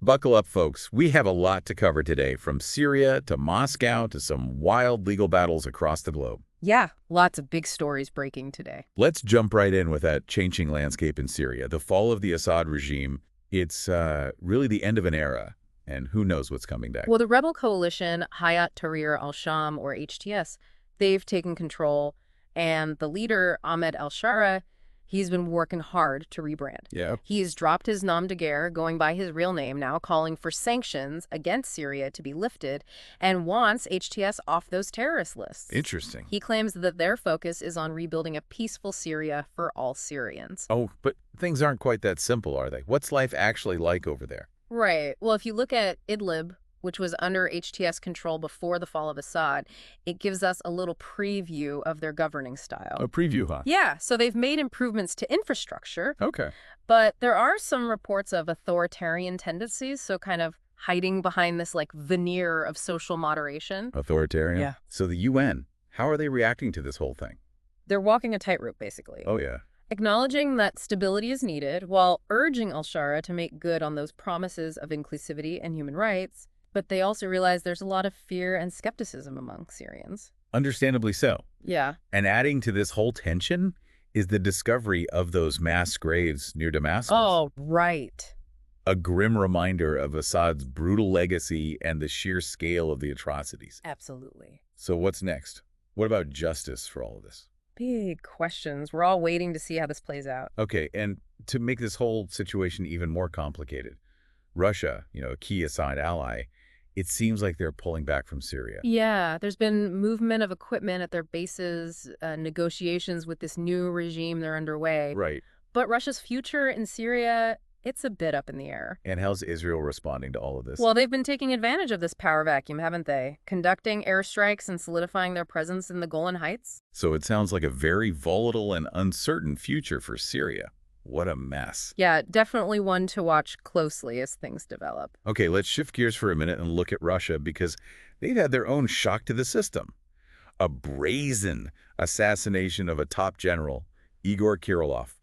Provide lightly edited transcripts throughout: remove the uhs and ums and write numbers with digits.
Buckle up, folks. We have a lot to cover today, from Syria to Moscow to some wild legal battles across the globe. Yeah, lots of big stories breaking today. Let's jump right in with that changing landscape in Syria. The fall of the Assad regime, it's really the end of an era, and who knows what's coming next. Well, the rebel coalition, Hayat Tahrir al-Sham, or HTS, they've taken control, and the leader, Ahmed al-Shara, he's been working hard to rebrand. Yeah. He's dropped his nom de guerre, going by his real name now, calling for sanctions against Syria to be lifted, and wants HTS off those terrorist lists. Interesting. He claims that their focus is on rebuilding a peaceful Syria for all Syrians. Oh, but things aren't quite that simple, are they? What's life actually like over there? Right. Well, if you look at Idlib, which was under HTS control before the fall of Assad, it gives us a little preview of their governing style. A preview, huh? Yeah, so they've made improvements to infrastructure, Okay. but there are some reports of authoritarian tendencies, so kind of hiding behind this like veneer of social moderation. Authoritarian? Yeah. So the UN, how are they reacting to this whole thing? They're walking a tightrope, basically. Oh, yeah. Acknowledging that stability is needed while urging al-Shara to make good on those promises of inclusivity and human rights. But they also realize there's a lot of fear and skepticism among Syrians. Understandably so. Yeah. And adding to this whole tension is the discovery of those mass graves near Damascus. Oh, right. A grim reminder of Assad's brutal legacy and the sheer scale of the atrocities. Absolutely. So what's next? What about justice for all of this? Big questions. We're all waiting to see how this plays out. Okay, and to make this whole situation even more complicated, Russia, a key Assad ally, it seems like they're pulling back from Syria. Yeah, there's been movement of equipment at their bases, negotiations with this new regime they're underway. Right. But Russia's future in Syria, it's a bit up in the air. And how's Israel responding to all of this? Well, they've been taking advantage of this power vacuum, haven't they? Conducting airstrikes and solidifying their presence in the Golan Heights. So it sounds like a very volatile and uncertain future for Syria. What a mess. Yeah, definitely one to watch closely as things develop. Okay, let's shift gears for a minute and look at Russia, because they've had their own shock to the system. A brazen assassination of a top general, Igor Kirillov,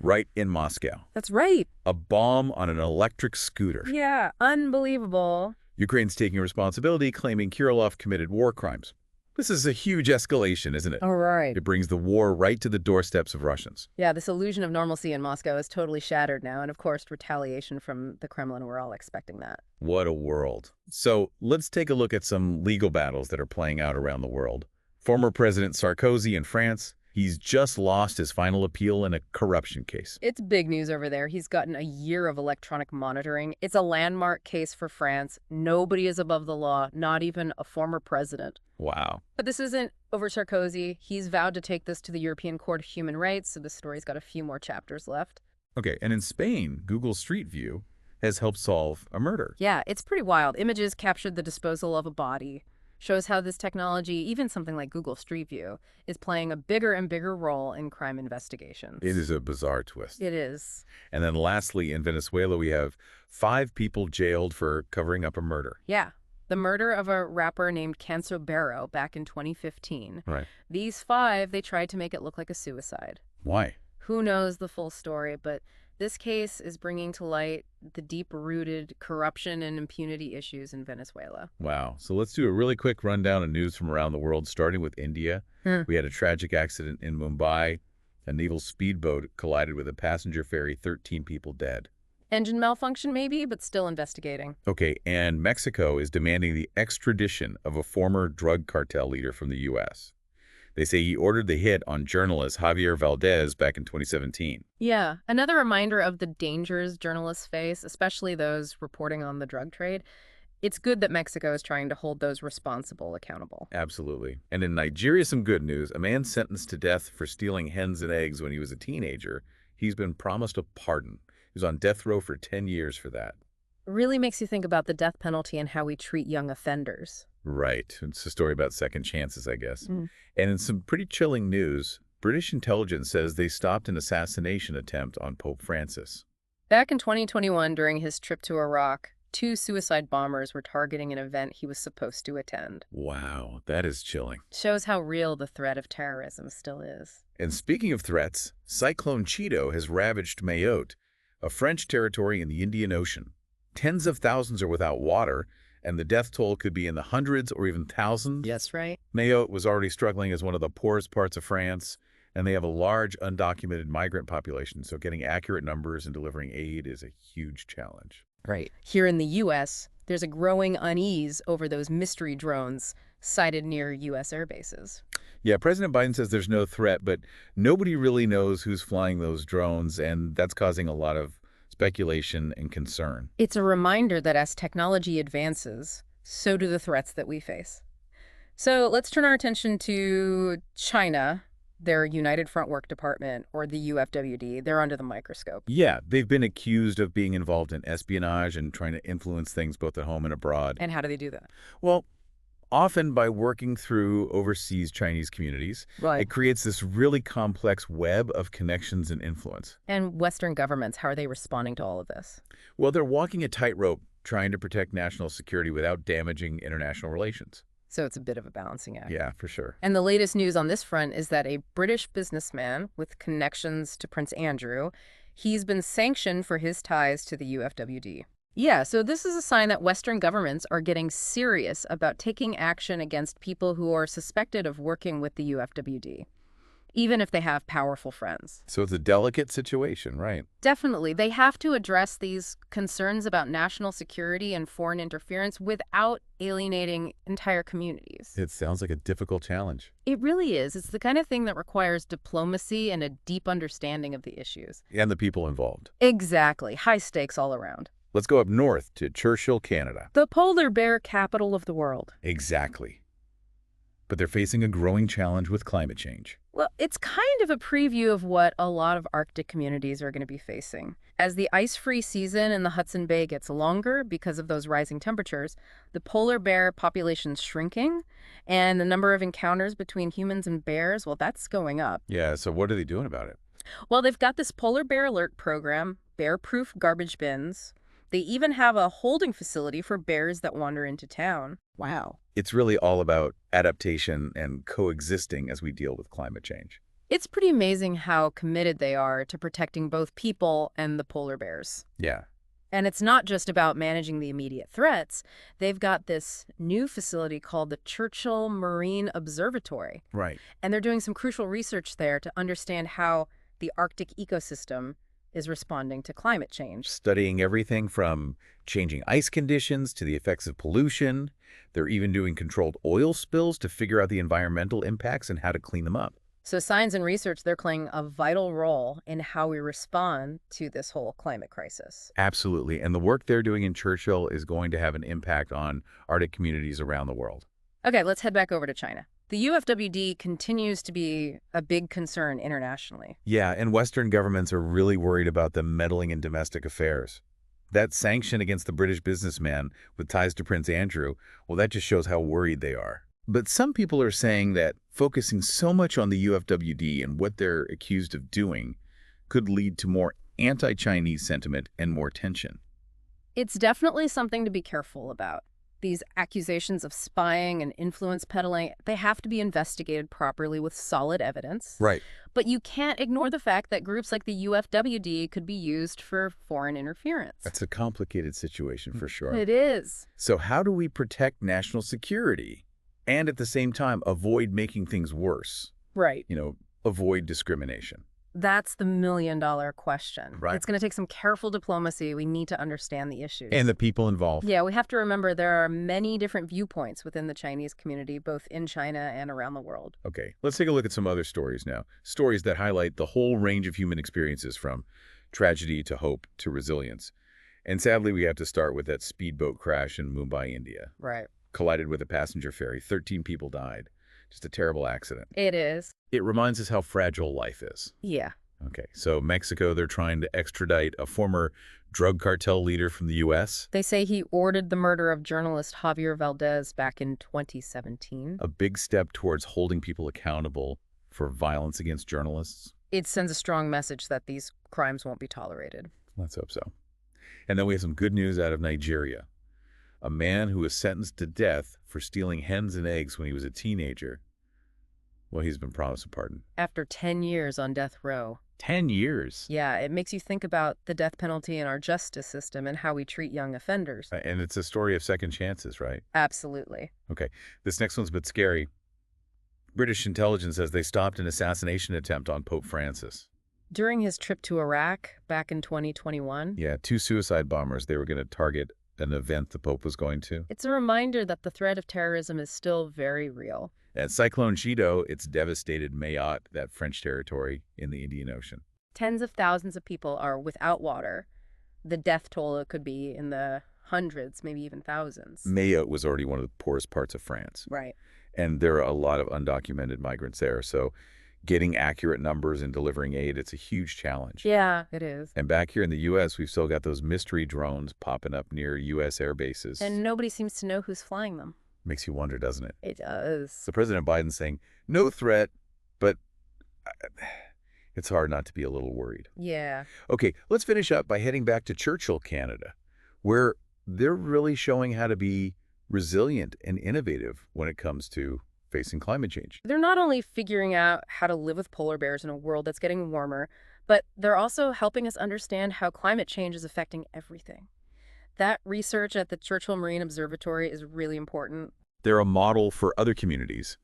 right in Moscow. That's right. A bomb on an electric scooter. Yeah, unbelievable. Ukraine's taking responsibility, claiming Kirillov committed war crimes. This is a huge escalation, isn't it? All right. It brings the war right to the doorsteps of Russians. Yeah, this illusion of normalcy in Moscow is totally shattered now, and of course, retaliation from the Kremlin, we're all expecting that. What a world. So let's take a look at some legal battles that are playing out around the world. Former President Sarkozy in France, he's just lost his final appeal in a corruption case. It's big news over there. He's gotten a year of electronic monitoring. It's a landmark case for France. Nobody is above the law, not even a former president. Wow. But this isn't over Sarkozy. He's vowed to take this to the European Court of Human Rights, so the story's got a few more chapters left. Okay, and in Spain, Google Street View has helped solve a murder. Yeah, it's pretty wild. Images captured the disposal of a body. Shows how this technology, even something like Google Street View, is playing a bigger and bigger role in crime investigations. It is a bizarre twist. It is. And then lastly, in Venezuela, we have 5 people jailed for covering up a murder. Yeah. The murder of a rapper named Cancerbero back in 2015. Right. These 5, they tried to make it look like a suicide. Why? Who knows the full story, but this case is bringing to light the deep-rooted corruption and impunity issues in Venezuela. Wow. So let's do a really quick rundown of news from around the world, starting with India. We had a tragic accident in Mumbai. A naval speedboat collided with a passenger ferry, 13 people dead. Engine malfunction maybe, but still investigating. Okay, and Mexico is demanding the extradition of a former drug cartel leader from the U.S. They say he ordered the hit on journalist Javier Valdez back in 2017. Yeah, another reminder of the dangers journalists face, especially those reporting on the drug trade. It's good that Mexico is trying to hold those responsible accountable. Absolutely. And in Nigeria, some good news. A man sentenced to death for stealing hens and eggs when he was a teenager. He's been promised a pardon. He was on death row for 10 years for that. Really makes you think about the death penalty and how we treat young offenders. Right. It's a story about second chances, I guess. And in some pretty chilling news, British intelligence says they stopped an assassination attempt on Pope Francis. Back in 2021, during his trip to Iraq, 2 suicide bombers were targeting an event he was supposed to attend. Wow, that is chilling. Shows how real the threat of terrorism still is. And speaking of threats, Cyclone Chido has ravaged Mayotte, a French territory in the Indian Ocean. Tens of thousands are without water, and the death toll could be in the hundreds or even thousands. Yes, right. Mayotte was already struggling as one of the poorest parts of France, and they have a large undocumented migrant population, so getting accurate numbers and delivering aid is a huge challenge. Right. Here in the U.S., there's a growing unease over those mystery drones sighted near U.S. air bases. Yeah, President Biden says there's no threat, but nobody really knows who's flying those drones, and that's causing a lot of speculation and concern. It's a reminder that as technology advances, so do the threats that we face. So let's turn our attention to China, their United Front Work Department, or the UFWD. They're under the microscope. Yeah, they've been accused of being involved in espionage and trying to influence things both at home and abroad. And how do they do that? Well, often by working through overseas Chinese communities, Right. it creates this really complex web of connections and influence. And Western governments, how are they responding to all of this? Well, they're walking a tightrope trying to protect national security without damaging international relations. So it's a bit of a balancing act. Yeah, for sure. And the latest news on this front is that a British businessman with connections to Prince Andrew, he's been sanctioned for his ties to the UFWD. Yeah, so this is a sign that Western governments are getting serious about taking action against people who are suspected of working with the UFWD, even if they have powerful friends. So it's a delicate situation, right? Definitely. They have to address these concerns about national security and foreign interference without alienating entire communities. It sounds like a difficult challenge. It really is. It's the kind of thing that requires diplomacy and a deep understanding of the issues. And the people involved. Exactly. High stakes all around. Let's go up north to Churchill, Canada. The polar bear capital of the world. Exactly. But they're facing a growing challenge with climate change. Well, it's kind of a preview of what a lot of Arctic communities are going to be facing. As the ice-free season in the Hudson Bay gets longer because of those rising temperatures, the polar bear population's shrinking, and the number of encounters between humans and bears, well, that's going up. Yeah, so what are they doing about it? Well, they've got this polar bear alert program, bear-proof garbage bins. They even have a holding facility for bears that wander into town. Wow. It's really all about adaptation and coexisting as we deal with climate change. It's pretty amazing how committed they are to protecting both people and the polar bears. Yeah. And it's not just about managing the immediate threats. They've got this new facility called the Churchill Marine Observatory. Right. And they're doing some crucial research there to understand how the Arctic ecosystem is responding to climate change. Studying everything from changing ice conditions to the effects of pollution. They're even doing controlled oil spills to figure out the environmental impacts and how to clean them up. So science and research, they're playing a vital role in how we respond to this whole climate crisis. Absolutely. And the work they're doing in Churchill is going to have an impact on Arctic communities around the world. Okay, let's head back over to China. The UFWD continues to be a big concern internationally. Yeah, and Western governments are really worried about them meddling in domestic affairs. That sanction against the British businessman with ties to Prince Andrew, well, that just shows how worried they are. But some people are saying that focusing so much on the UFWD and what they're accused of doing could lead to more anti-Chinese sentiment and more tension. It's definitely something to be careful about. These accusations of spying and influence peddling, they have to be investigated properly with solid evidence. Right. But you can't ignore the fact that groups like the UFWD could be used for foreign interference. That's a complicated situation for sure. It is. So how do we protect national security and at the same time avoid making things worse? Right. Avoid discrimination. That's the million-dollar question. Right. It's going to take some careful diplomacy. We need to understand the issues. And the people involved. Yeah, we have to remember there are many different viewpoints within the Chinese community, both in China and around the world. Okay, let's take a look at some other stories now. Stories that highlight the whole range of human experiences from tragedy to hope to resilience. And sadly, we have to start with that speedboat crash in Mumbai, India. Right. Collided with a passenger ferry. 13 people died. Just a terrible accident. It is. It reminds us how fragile life is. Yeah. Okay, so Mexico, they're trying to extradite a former drug cartel leader from the U.S. They say he ordered the murder of journalist Javier Valdez back in 2017. A big step towards holding people accountable for violence against journalists. It sends a strong message that these crimes won't be tolerated. Let's hope so. And then we have some good news out of Nigeria. A man who was sentenced to death for stealing hens and eggs when he was a teenager Well, he's been promised a pardon. After 10 years on death row. 10 years. Yeah, it makes you think about the death penalty in our justice system and how we treat young offenders. And it's a story of second chances, right? Absolutely. Okay, this next one's a bit scary. British intelligence says they stopped an assassination attempt on Pope Francis. During his trip to Iraq back in 2021, Yeah, 2 suicide bombers. They were going to target an event the Pope was going to. it's a reminder that the threat of terrorism is still very real. At Cyclone Chido, it's devastated Mayotte, that French territory in the Indian Ocean. Tens of thousands of people are without water. The death toll could be in the hundreds, maybe even thousands. Mayotte was already one of the poorest parts of France. Right. And there are a lot of undocumented migrants there. So getting accurate numbers and delivering aid, it's a huge challenge. Yeah, it is. And back here in the U.S., we've still got those mystery drones popping up near U.S. air bases. And nobody seems to know who's flying them. Makes you wonder, doesn't it? It does. So President Biden saying, no threat, but it's hard not to be a little worried. Yeah. Okay, let's finish up by heading back to Churchill, Canada, where they're really showing how to be resilient and innovative when it comes to facing climate change. They're not only figuring out how to live with polar bears in a world that's getting warmer, but they're also helping us understand how climate change is affecting everything. That research at the Churchill Marine Observatory is really important. They're a model for other communities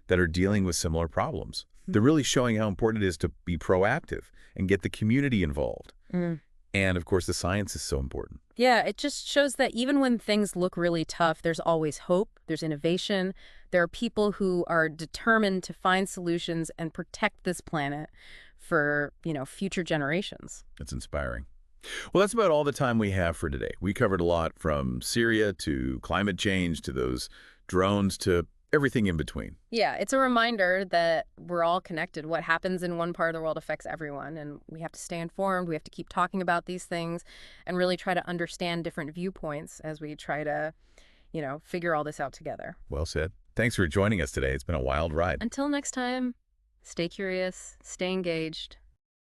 that are dealing with similar problems. They're really showing how important it is to be proactive and get the community involved. And, of course, the science is so important. Yeah, it just shows that even when things look really tough, there's always hope, there's innovation, there are people who are determined to find solutions and protect this planet for, future generations. It's inspiring. Well, that's about all the time we have for today. We covered a lot, from Syria to climate change to those drones to everything in between. Yeah, it's a reminder that we're all connected. What happens in one part of the world affects everyone, and we have to stay informed. We have to keep talking about these things and really try to understand different viewpoints as we try to, figure all this out together. Well said. Thanks for joining us today. It's been a wild ride. Until next time, stay curious, stay engaged.